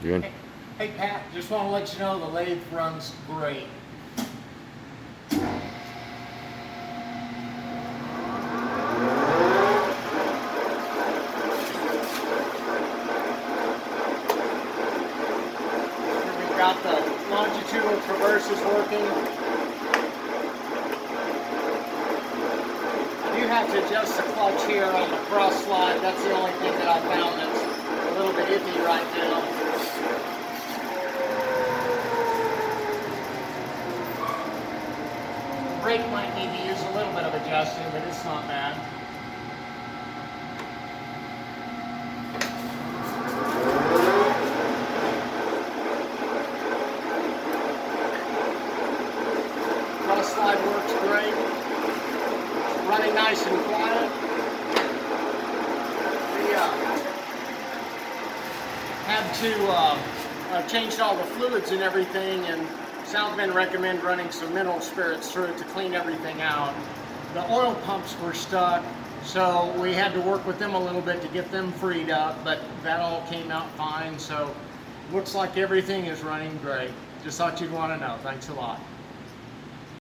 Good. Hey Pat, just want to let you know the lathe runs great. We've got the longitudinal traverses working. You have to adjust the clutch here on the cross slide. That's the only thing that I found that's a little bit iffy right now. Brake might need to use a little bit of adjusting, but it's not bad. Cross slide works great. Running nice and quiet. We had to change all the fluids and everything, and Southbend recommend running some mineral spirits through it to clean everything out. The oil pumps were stuck, so we had to work with them a little bit to get them freed up, but that all came out fine, so looks like everything is running great. Just thought you'd want to know. Thanks a lot.